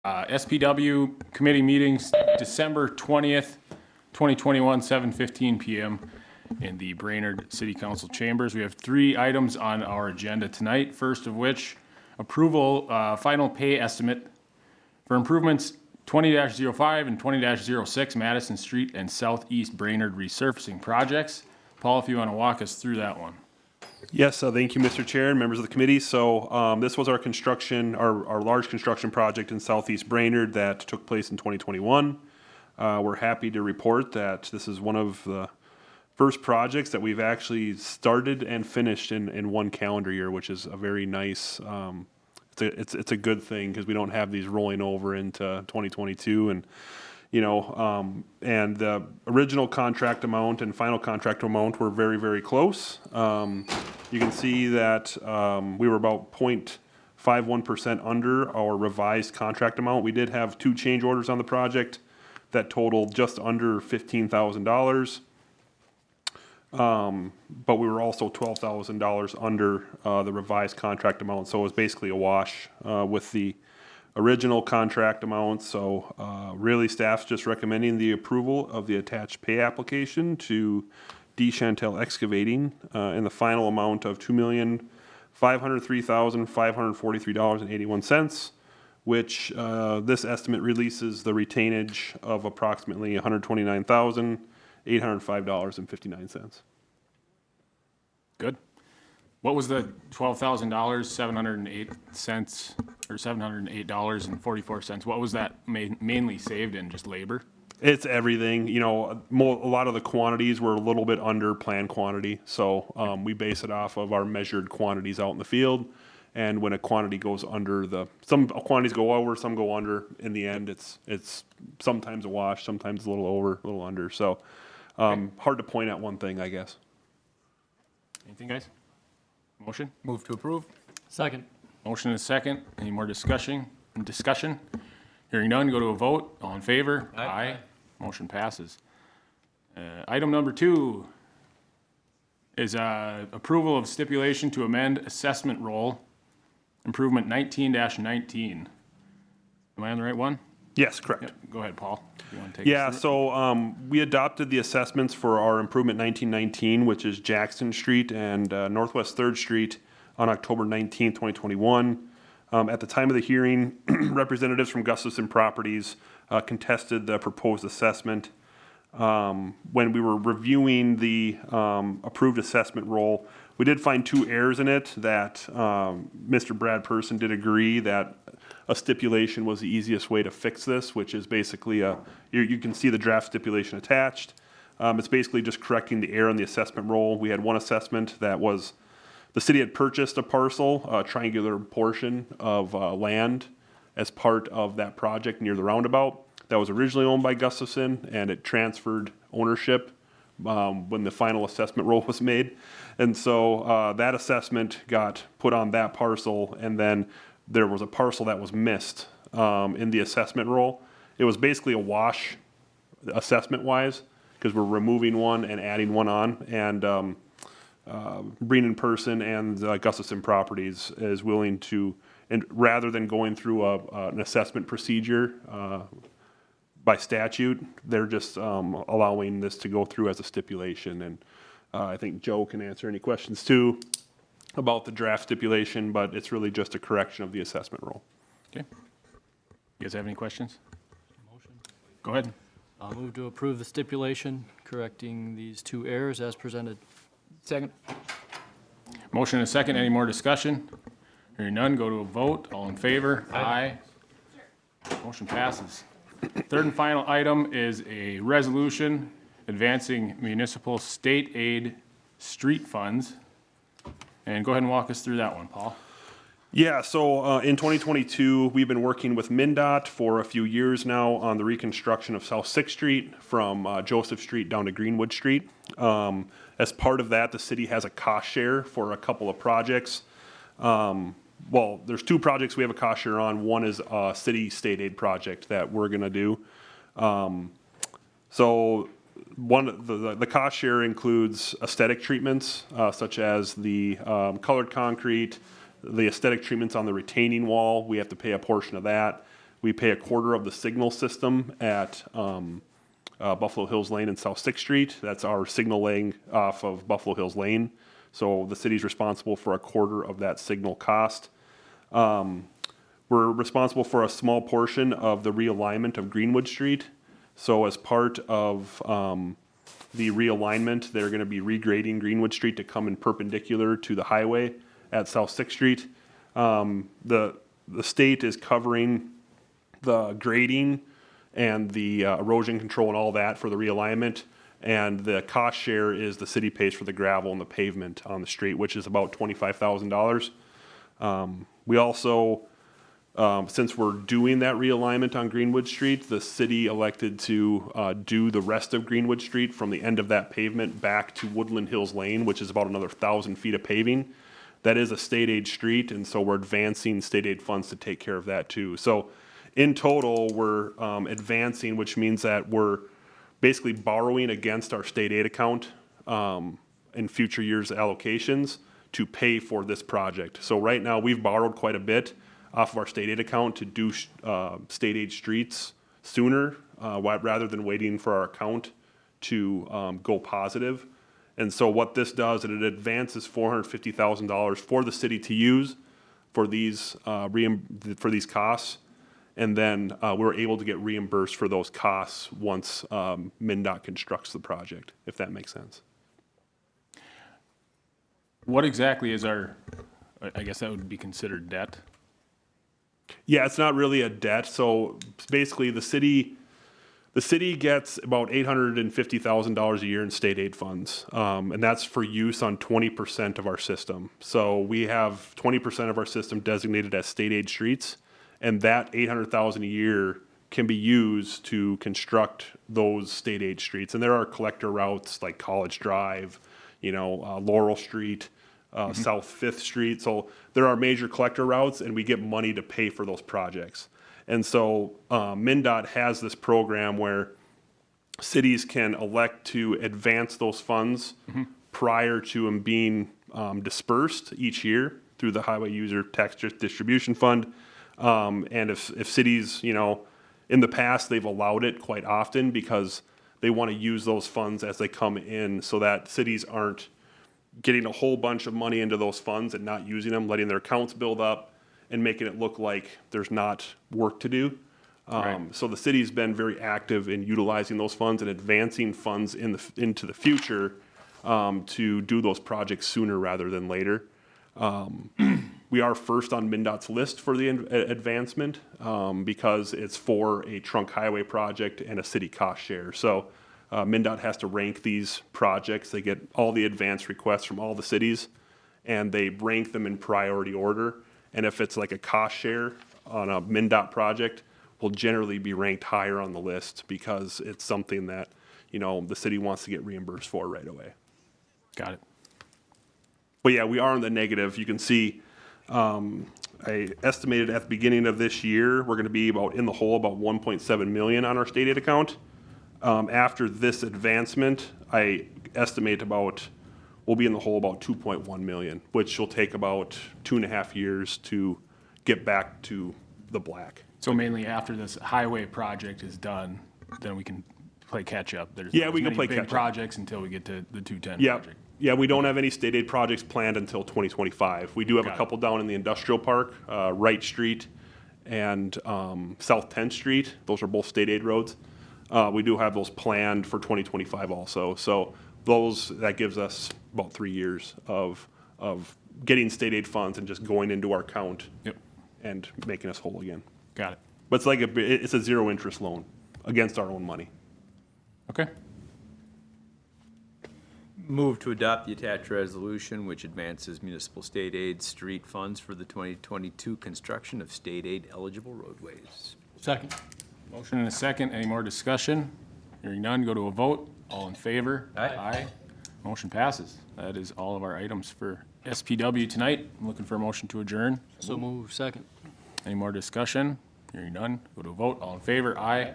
SPW committee meetings, December 20th, 2021, 7:15 p.m. in the Brainerd City Council chambers. We have 3 items on our agenda tonight. First of which, approval, final pay estimate for improvements 20-05 and 20-06 Madison Street and Southeast Brainerd resurfacing projects. Paul, if you want to walk us through that one. Yes, thank you, Mr. Chair and members of the committee. So this was our construction, our large construction project in Southeast Brainerd that took place in 2021. We're happy to report that this is one of the first projects that we've actually started and finished in one calendar year, which is a very nice, it's a good thing because we don't have these rolling over into 2022. And and the original contract amount and final contract amount were very, very close. You can see that we were about 0.51% under our revised contract amount. We did have 2 change orders on the project that totaled just under $15,000. But we were also $12,000 under the revised contract amount. So it was basically a wash with the original contract amount. So really staff's just recommending the approval of the attached pay application to D. Chantel Excavating in the final amount of $2,503,543.81, which this estimate releases the retainage of approximately $129,805.59. Good. What was the $12,000, 708 cents, or $708.44? What was that mainly saved in? Just labor? It's everything. A lot of the quantities were a little bit under planned quantity. So we base it off of our measured quantities out in the field. And when a quantity goes under some quantities go over, some go under. In the end, it's sometimes a wash, sometimes a little over, a little under. So hard to point at one thing, I guess. Anything, guys? Motion? Move to approve. Second. Motion and a second. Any more discussion? Hearing none, go to a vote. All in favor? Aye. Motion passes. Item number 2 is approval of stipulation to amend assessment roll, improvement 19-19. Am I on the right one? Yes, correct. Yep. Go ahead, Paul. You want to take Yeah, us through so we adopted the assessments for our improvement 1919, which is Jackson Street and Northwest 3rd Street on October 19, 2021. At the time of the hearing, representatives from Gustafson Properties contested the proposed assessment. When we were reviewing the approved assessment roll, we did find 2 errors in it that Mr. Brad Person did agree that a stipulation was the easiest way to fix this, which is basically you can see the draft stipulation attached. It's basically just correcting the error in the assessment roll. We had one assessment that was the city had purchased a parcel, a triangular portion of land as part of that project near the roundabout that was originally owned by Gustafson, and it transferred ownership when the final assessment roll was made. And so that assessment got put on that parcel, and then there was a parcel that was missed in the assessment roll. It was basically a wash assessment-wise because we're removing one and adding one on. And Brainerd Person and Gustafson Properties is willing to, and rather than going through an assessment procedure by statute, they're just allowing this to go through as a stipulation. And I think Joe can answer any questions too about the draft stipulation, but it's really just a correction of the assessment roll. Okay. You guys have any questions? Motion. Go ahead. I'll move to approve the stipulation, correcting these 2 errors as presented. Second. Motion and a second. Any more discussion? Hearing none, go to a vote. All in favor? Aye. Motion passes. Third and final item is a resolution advancing municipal state aid street funds. And go ahead and walk us through that one, Paul. Yeah, so in 2022, we've been working with MnDOT for a few years now on the reconstruction of South 6th Street from Joseph Street down to Greenwood Street. As part of that, the city has a cost share for a couple of projects. Well, there's 2 projects we have a cost share on. One is a city state aid project that we're going to do. So the cost share includes aesthetic treatments such as the colored concrete, the aesthetic treatments on the retaining wall. We have to pay a portion of that. We pay a quarter of the signal system at Buffalo Hills Lane and South 6th Street. That's our signal laying off of Buffalo Hills Lane. So the city's responsible for a quarter of that signal cost. We're responsible for a small portion of the realignment of Greenwood Street. So as part of the realignment, they're going to be regrading Greenwood Street to come in perpendicular to the highway at South 6th Street. The state is covering the grading and the erosion control and all that for the realignment. And the cost share is the city pays for the gravel and the pavement on the street, which is about $25,000. We also, since we're doing that realignment on Greenwood Street, the city elected to do the rest of Greenwood Street from the end of that pavement back to Woodland Hills Lane, which is about another 1,000 feet of paving. That is a state aid street, and so we're advancing state aid funds to take care of that too. So in total, we're advancing, which means that we're basically borrowing against our state aid account in future years' allocations to pay for this project. So right now, we've borrowed quite a bit off of our state aid account to do state aid streets sooner, rather than waiting for our account to go positive. And so what this does, it advances $450,000 for the city to use for these costs. And then we're able to get reimbursed for those costs once MnDOT constructs the project, if that makes sense. What exactly is I guess that would be considered debt? Yeah, it's not really a debt. So basically the city gets about $850,000 a year in state aid funds. And that's for use on 20% of our system. So we have 20% of our system designated as state aid streets. And that $800,000 a year can be used to construct those state aid streets. And there are collector routes like College Drive, Laurel Street, South 5th Street. So there are major collector routes, and we get money to pay for those projects. And so MnDOT has this program where cities can elect to advance those funds prior to them being dispersed each year through the Highway User Tax Distribution Fund. And if cities, in the past, they've allowed it quite often because they want to use those funds as they come in so that cities aren't getting a whole bunch of money into those funds and not using them, letting their accounts build up and making it look like there's not work to do. Right. So the city's been very active in utilizing those funds and advancing funds into the future to do those projects sooner rather than later. We are first on MnDOT's list for the advancement because it's for a trunk highway project and a city cost share. So MnDOT has to rank these projects. They get all the advance requests from all the cities, and they rank them in priority order. And if it's like a cost share on a MnDOT project, will generally be ranked higher on the list because it's something that the city wants to get reimbursed for right away. Got it. But yeah, we are in the negative. You can see I estimated at the beginning of this year, we're going to be in the hole about 1.7 million on our state aid account. After this advancement, I estimate we'll be in the hole about 2.1 million, which will take about 2.5 years to get back to the black. So mainly after this highway project is done, then we can play catch up. There's Yeah, not we as can many play big catch up. projects until we get to the 210 Yeah, project. yeah, we don't have any state aid projects planned until 2025. We do have Got a it. couple down in the industrial park, Wright Street and South 10th Street. Those are both state aid roads. We do have those planned for 2025 also. So that gives us about 3 years of getting state aid funds and just going into our account Yep. and making us whole again. Got it. But it's a zero interest loan against our own money. Okay. Move to adopt the attached resolution, which advances municipal state aid street funds for the 2022 construction of state aid eligible roadways. Second. Motion and a second. Any more discussion? Hearing none, go to a vote. All in favor? Aye. Aye. Motion passes. That is all of our items for SPW tonight. I'm looking for a motion to adjourn. So move. Second. Any more discussion? Hearing none, go to a vote. All in favor? Aye.